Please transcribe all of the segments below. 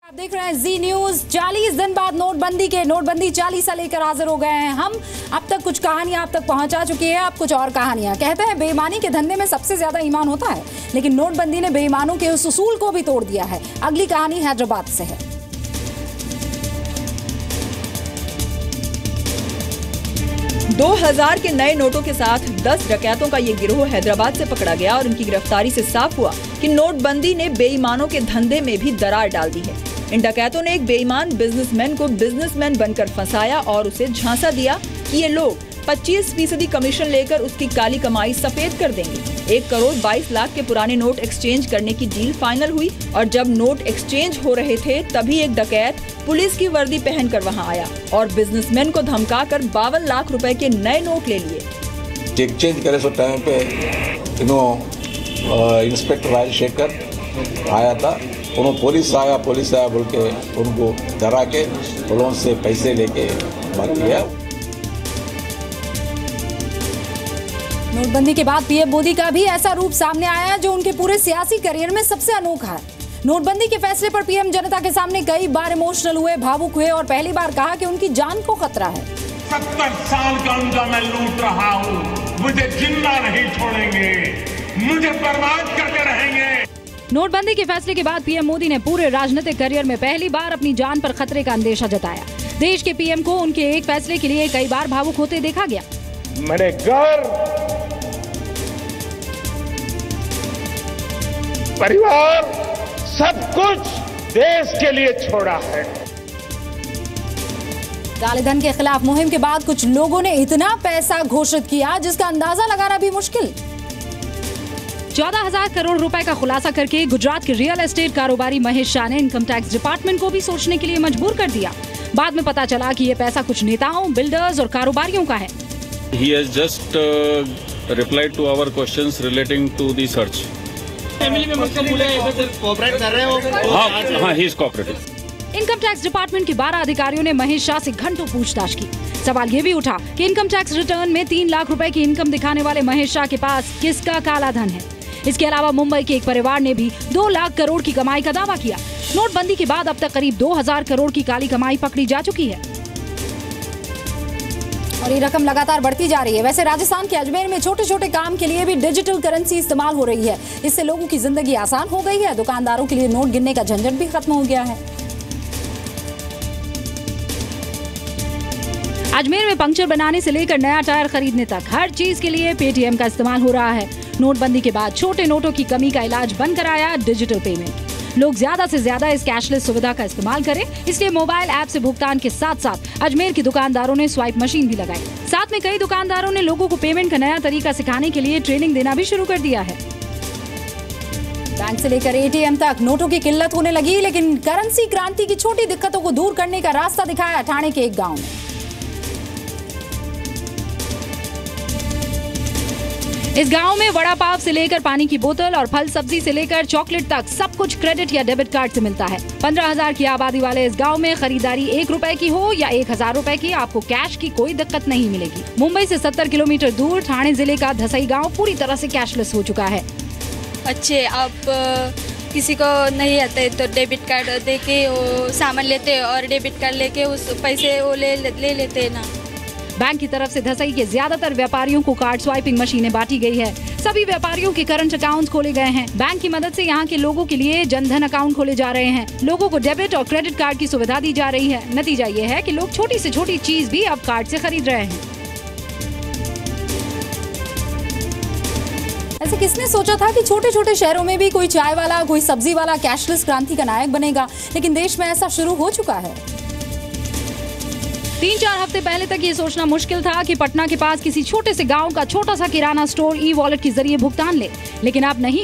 आप देख रहे हैं जी न्यूज। 40 दिन बाद नोटबंदी 40 साल लेकर हाजिर हो गए हैं हम। अब तक कुछ कहानियां आप तक पहुंचा चुकी है, अब कुछ और कहानियां। कहते हैं बेईमानी के धंधे में सबसे ज्यादा ईमान होता है, लेकिन नोटबंदी ने बेईमानों के उस उसूल को भी तोड़ दिया है। अगली कहानी हैदराबाद से है। दो 2000 के नए नोटों के साथ 10 डकैतों का ये गिरोह हैदराबाद से पकड़ा गया और उनकी गिरफ्तारी से साफ हुआ कि नोटबंदी ने बेईमानों के धंधे में भी दरार डाल दी है। इन डकैतों ने एक बेईमान बिजनेसमैन को बिजनेसमैन बनकर फंसाया और उसे झांसा दिया कि ये लोग 25% कमीशन लेकर उसकी काली कमाई सफेद कर देंगे। 1 करोड़ 22 लाख के पुराने नोट एक्सचेंज करने की डील फाइनल हुई और जब नोट एक्सचेंज हो रहे थे तभी एक डकैत पुलिस की वर्दी पहनकर वहां आया और बिजनेसमैन को धमकाकर 52 लाख रुपए के नए नोट ले लिए। एक्सचेंज करे सो टाइम पे इंस्पेक्टर राजशेखर आया था, उन्होंने पुलिस आया बोल के उनको डरा के लोगों से पैसे लेके भाग गया। नोटबंदी के बाद पीएम मोदी का भी ऐसा रूप सामने आया जो उनके पूरे सियासी करियर में सबसे अनोखा है। नोटबंदी के फैसले पर पीएम जनता के सामने कई बार इमोशनल हुए, भावुक हुए और पहली बार कहा कि उनकी जान को खतरा है। 70 साल का उनका मैं लूट रहा हूँ, मुझे जिंदा नहीं छोड़ेंगे, मुझे बर्बाद करते रहेंगे। नोटबंदी के फैसले के बाद पीएम मोदी ने पूरे राजनीतिक करियर में पहली बार अपनी जान पर खतरे का अंदेशा जताया। देश के पीएम को उनके एक फैसले के लिए कई बार भावुक होते देखा गया। मैंने घर, परिवार, सब कुछ देश के लिए छोड़ा है। काले धन के खिलाफ मुहिम के बाद कुछ लोगों ने इतना पैसा घोषित किया जिसका अंदाजा लगाना भी मुश्किल। 14,000 करोड़ रुपए का खुलासा करके गुजरात के रियल एस्टेट कारोबारी महेश शाह ने इनकम टैक्स डिपार्टमेंट को भी सोचने के लिए मजबूर कर दिया। बाद में पता चला कि ये पैसा कुछ नेताओं, बिल्डर्स और कारोबारियों का है। He has just replied to our questions relating to the search. Family members को बोले कोऑपरेट कर रहे हो? हाँ, he is cooperative. Income tax department के 12 अधिकारियों ने महेश शाह से घंटों पूछताछ की। सवाल ये भी उठा कि इनकम टैक्स रिटर्न में 3 लाख रुपए की इनकम दिखाने वाले महेश शाह के पास किसका काला धन है। इसके अलावा मुंबई के एक परिवार ने भी 2 लाख करोड़ की कमाई का दावा किया। नोटबंदी के बाद अब तक करीब 2000 करोड़ की काली कमाई पकड़ी जा चुकी है और ये रकम लगातार बढ़ती जा रही है। वैसे राजस्थान के अजमेर में छोटे छोटे काम के लिए भी डिजिटल करेंसी इस्तेमाल हो रही है। इससे लोगों की जिंदगी आसान हो गई है। दुकानदारों के लिए नोट गिनने का झंझट भी खत्म हो गया है। अजमेर में पंक्चर बनाने से लेकर नया टायर खरीदने तक हर चीज के लिए पेटीएम का इस्तेमाल हो रहा है। नोटबंदी के बाद छोटे नोटों की कमी का इलाज बनकर आया डिजिटल पेमेंट। लोग ज्यादा से ज्यादा इस कैशलेस सुविधा का इस्तेमाल करें, इसलिए मोबाइल ऐप से भुगतान के साथ साथ अजमेर के दुकानदारों ने स्वाइप मशीन भी लगाई। साथ में कई दुकानदारों ने लोगों को पेमेंट का नया तरीका सिखाने के लिए ट्रेनिंग देना भी शुरू कर दिया है। बैंक से लेकर एटीएम तक नोटों की किल्लत होने लगी, लेकिन करेंसी क्रांति की छोटी दिक्कतों को दूर करने का रास्ता दिखाया ठाणे के एक गाँव ने। इस गांव में वड़ा पाव से लेकर पानी की बोतल और फल सब्जी से लेकर चॉकलेट तक सब कुछ क्रेडिट या डेबिट कार्ड से मिलता है। 15,000 की आबादी वाले इस गांव में खरीदारी 1 रुपए की हो या 1,000 रुपए की, आपको कैश की कोई दिक्कत नहीं मिलेगी। मुंबई से 70 किलोमीटर दूर ठाणे जिले का धसई गांव पूरी तरह से कैशलेस हो चुका है। आप किसी को नहीं आता है तो डेबिट कार्ड दे के वो सामान लेते हैं और डेबिट कार्ड लेके उस पैसे वो ले लेते हैं ना। बैंक की तरफ से धसई के ज्यादातर व्यापारियों को कार्ड स्वाइपिंग मशीनें बांटी गई है। सभी व्यापारियों के करंट अकाउंट्स खोले गए हैं। बैंक की मदद से यहाँ के लोगों के लिए जनधन अकाउंट खोले जा रहे हैं। लोगों को डेबिट और क्रेडिट कार्ड की सुविधा दी जा रही है। नतीजा ये है कि लोग छोटी से छोटी चीज भी अब कार्ड से खरीद रहे हैं। ऐसे किसने सोचा था कि छोटे छोटे शहरों में भी कोई चाय वाला, कोई सब्जी वाला कैशलेस क्रांति का नायक बनेगा, लेकिन देश में ऐसा शुरू हो चुका है। 3-4 हफ्ते पहले तक ये सोचना मुश्किल था कि पटना के पास किसी छोटे से गांव का छोटा सा किराना स्टोर ई वॉलेट के जरिए भुगतान ले, लेकिन अब नहीं।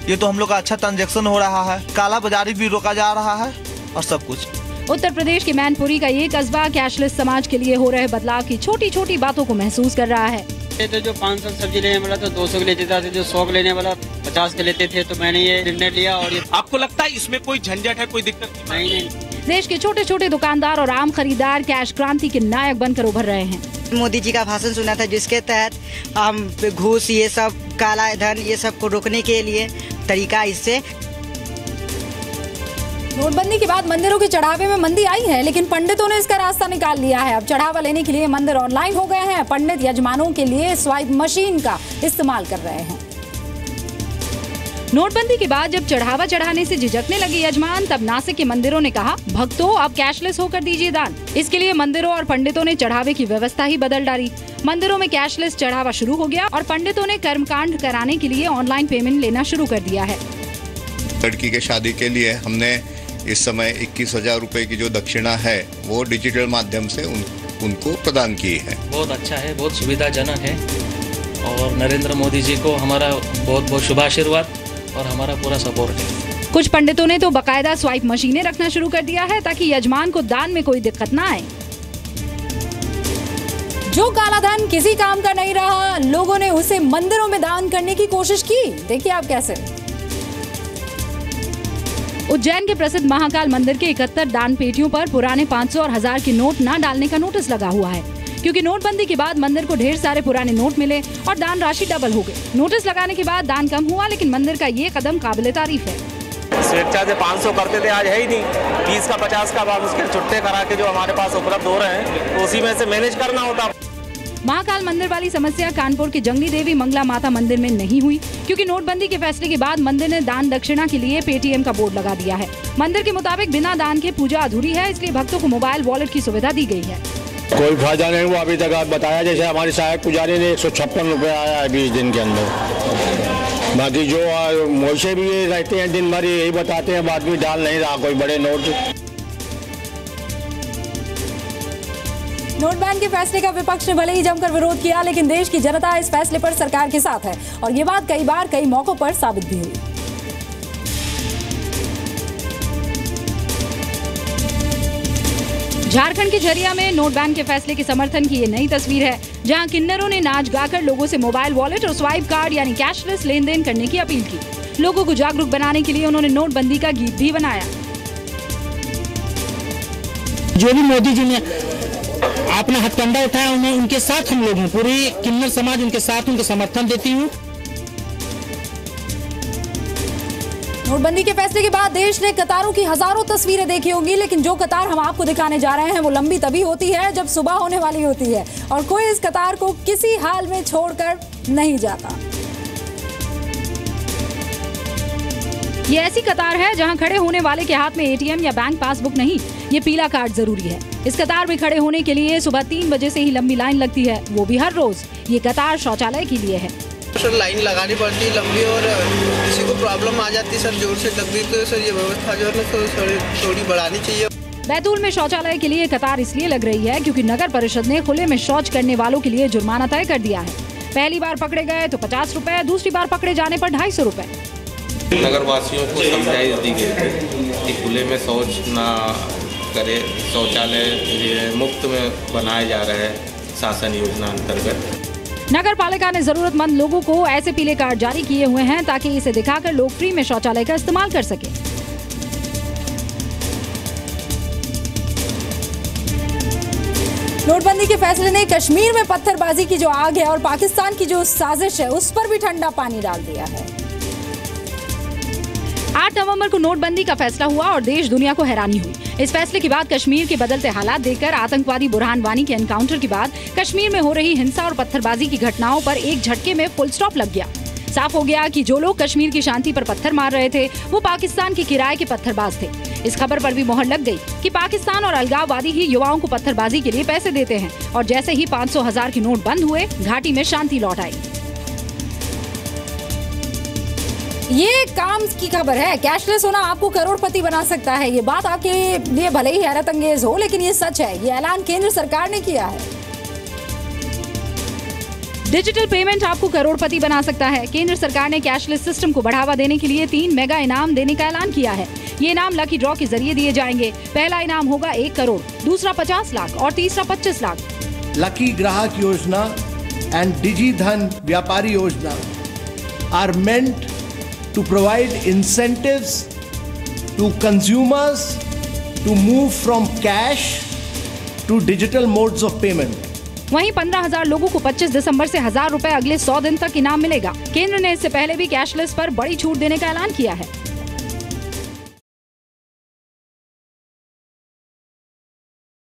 ये तो हम लोग का अच्छा ट्रांजैक्शन हो रहा है, काला बाजारी भी रोका जा रहा है और सब कुछ। उत्तर प्रदेश के मैनपुरी का ये कस्बा कैशलेस समाज के लिए हो रहे बदलाव की छोटी छोटी बातों को महसूस कर रहा है। तो जो 500 सब्जी लेने वाला तो 200 के लेते थे, जो 100 लेने वाला 50 के लेते थे, तो मैंने ये निर्णय लिया। और ये आपको लगता है इसमें कोई झंझट है, कोई दिक्कत नहीं। देश के छोटे छोटे दुकानदार और आम खरीदार कैश क्रांति के नायक बनकर उभर रहे हैं। मोदी जी का भाषण सुना था जिसके तहत हम घूस, ये सब काला धन, ये सब को रोकने के लिए तरीका इससे नोटबंदी के बाद मंदिरों के चढ़ावे में मंदी आई है, लेकिन पंडितों ने इसका रास्ता निकाल लिया है। अब चढ़ावा लेने के लिए मंदिर ऑनलाइन हो गए हैं। पंडित यजमानों के लिए स्वाइप मशीन का इस्तेमाल कर रहे हैं। नोटबंदी के बाद जब चढ़ावा चढ़ाने से झिझकने लगे यजमान, तब नासिक के मंदिरों ने कहा, भक्तों अब कैशलेस होकर दीजिए दान। इसके लिए मंदिरों और पंडितों ने चढ़ावे की व्यवस्था ही बदल डाली। मंदिरों में कैशलेस चढ़ावा शुरू हो गया और पंडितों ने कर्मकांड कराने के लिए ऑनलाइन पेमेंट लेना शुरू कर दिया है। लड़की के शादी के लिए हमने इस समय 21,000 रुपए की जो दक्षिणा है वो डिजिटल माध्यम से उनको प्रदान की है। बहुत अच्छा है, बहुत सुविधाजनक है और नरेंद्र मोदी जी को हमारा बहुत बहुत शुभाशीर्वाद और हमारा पूरा सपोर्ट है। कुछ पंडितों ने तो बाकायदा स्वाइप मशीनें रखना शुरू कर दिया है ताकि यजमान को दान में कोई दिक्कत ना आए। जो काला धन किसी काम का नहीं रहा, लोगों ने उसे मंदिरों में दान करने की कोशिश की। देखिए आप कैसे। उज्जैन के प्रसिद्ध महाकाल मंदिर के 71 दान पेटियों पर पुराने 500 और 1000 के नोट न डालने का नोटिस लगा हुआ है, क्योंकि नोटबंदी के बाद मंदिर को ढेर सारे पुराने नोट मिले और दान राशि डबल हो गई। नोटिस लगाने के बाद दान कम हुआ, लेकिन मंदिर का ये कदम काबिले तारीफ है। स्वेच्छा से 500 करते थे, आज है ही नहीं। 20 का 50 का बाद उसके छुट्टे करा के जो हमारे पास उपलब्ध हो रहे हैं तो उसी में से मैनेज करना होता। महाकाल मंदिर वाली समस्या कानपुर के जंगली देवी मंगला माता मंदिर में नहीं हुई, क्योंकि नोटबंदी के फैसले के बाद मंदिर ने दान दक्षिणा के लिए पेटीएम का बोर्ड लगा दिया है। मंदिर के मुताबिक बिना दान के पूजा अधूरी है, इसलिए भक्तों को मोबाइल वॉलेट की सुविधा दी गई है। कोई फायदा नहीं हुआ अभी तक। आप बताया जैसे हमारी सहायक पुजारी ने 156 रुपये आया है 20 दिन के अंदर। बाकी जो मोर्चे भी ये रहते हैं दिन भर यही बताते हैं, बाद में डाल नहीं रहा कोई बड़े नोट। नोट बैन के फैसले का विपक्ष ने भले ही जमकर विरोध किया, लेकिन देश की जनता इस फैसले पर सरकार के साथ है और ये बात कई बार कई मौकों पर साबित भी हुई। झारखंड के झरिया में नोट बैन के फैसले के समर्थन की ये नई तस्वीर है, जहां किन्नरों ने नाच गाकर लोगों से मोबाइल वॉलेट और स्वाइप कार्ड यानी कैशलेस लेन देन करने की अपील की। लोगों को जागरूक बनाने के लिए उन्होंने नोटबंदी का गीत भी बनाया। जो भी मोदी जी ने अपना हथकंडा उठाया, उन्हें उनके साथ हम लोग हैं, पूरी किन्नर समाज उनके साथ, उनको समर्थन देती हूँ। नोटबंदी के फैसले के बाद देश ने कतारों की हजारों तस्वीरें देखी होंगी, लेकिन जो कतार हम आपको दिखाने जा रहे हैं वो लंबी तभी होती है जब सुबह होने वाली होती है और कोई इस कतार को किसी हाल में छोड़कर नहीं जाता। ये ऐसी कतार है जहां खड़े होने वाले के हाथ में एटीएम या बैंक पासबुक नहीं, ये पीला कार्ड जरूरी है। इस कतार में खड़े होने के लिए सुबह 3 बजे से ही लंबी लाइन लगती है, वो भी हर रोज। ये कतार शौचालय के लिए है। सर लाइन लगानी पड़ती है लंबी, और किसी को प्रॉब्लम आ जाती है सर, जोर से लगती है, तो सर ये व्यवस्था जो है ना थोड़ी बढ़ानी चाहिए। बैतूल में शौचालय के लिए कतार इसलिए लग रही है क्योंकि नगर परिषद ने खुले में शौच करने वालों के लिए जुर्माना तय कर दिया है। पहली बार पकड़े गए तो 50 रुपए, दूसरी बार पकड़े जाने पर 250 रुपए। नगर वासियों को समझाइश दी गई थी कि खुले में शौच ना करे, शौचालय मुफ्त में बनाए जा रहे हैं शासन योजना अंतर्गत। नगर पालिका ने जरूरतमंद लोगों को ऐसे पीले कार्ड जारी किए हुए हैं ताकि इसे दिखाकर लोग फ्री में शौचालय का इस्तेमाल कर सके। नोटबंदी के फैसले ने कश्मीर में पत्थरबाजी की जो आग है और पाकिस्तान की जो साजिश है उस पर भी ठंडा पानी डाल दिया है। 8 नवंबर को नोटबंदी का फैसला हुआ और देश दुनिया को हैरानी हुई। इस फैसले के बाद कश्मीर के बदलते हालात देखकर आतंकवादी बुरहान वानी के एनकाउंटर के बाद कश्मीर में हो रही हिंसा और पत्थरबाजी की घटनाओं पर एक झटके में फुल स्टॉप लग गया। साफ हो गया कि जो लोग कश्मीर की शांति पर पत्थर मार रहे थे वो पाकिस्तान के किराए के पत्थरबाज थे। इस खबर पर भी मोहर लग गई कि पाकिस्तान और अलगाववादी ही युवाओं को पत्थरबाजी के लिए पैसे देते हैं और जैसे ही 500 1000 के नोट बंद हुए, घाटी में शांति लौट आई। ये काम की खबर है। कैशलेस होना आपको करोड़पति बना सकता है। ये बात आपके लिए भले ही हैरत अंगेज हो, लेकिन ये सच है। ये ऐलान केंद्र सरकार ने किया है। डिजिटल पेमेंट आपको करोड़पति बना सकता है। केंद्र सरकार ने कैशलेस सिस्टम को बढ़ावा देने के लिए 3 मेगा इनाम देने का ऐलान किया है। ये इनाम लकी ड्रॉ के जरिए दिए जाएंगे। पहला इनाम होगा 1 करोड़, दूसरा 50 लाख और तीसरा 25 लाख। लकी ग्राहक योजना and digi Dhan Vyapari Yojana are meant to provide incentives to consumers to move from cash to digital modes of payment. वहीं 15,000 लोगों को 25 दिसंबर से 1000 रुपए अगले 100 दिन तक इनाम मिलेगा। केंद्र ने इससे पहले भी कैशलेस पर बड़ी छूट देने का ऐलान किया है।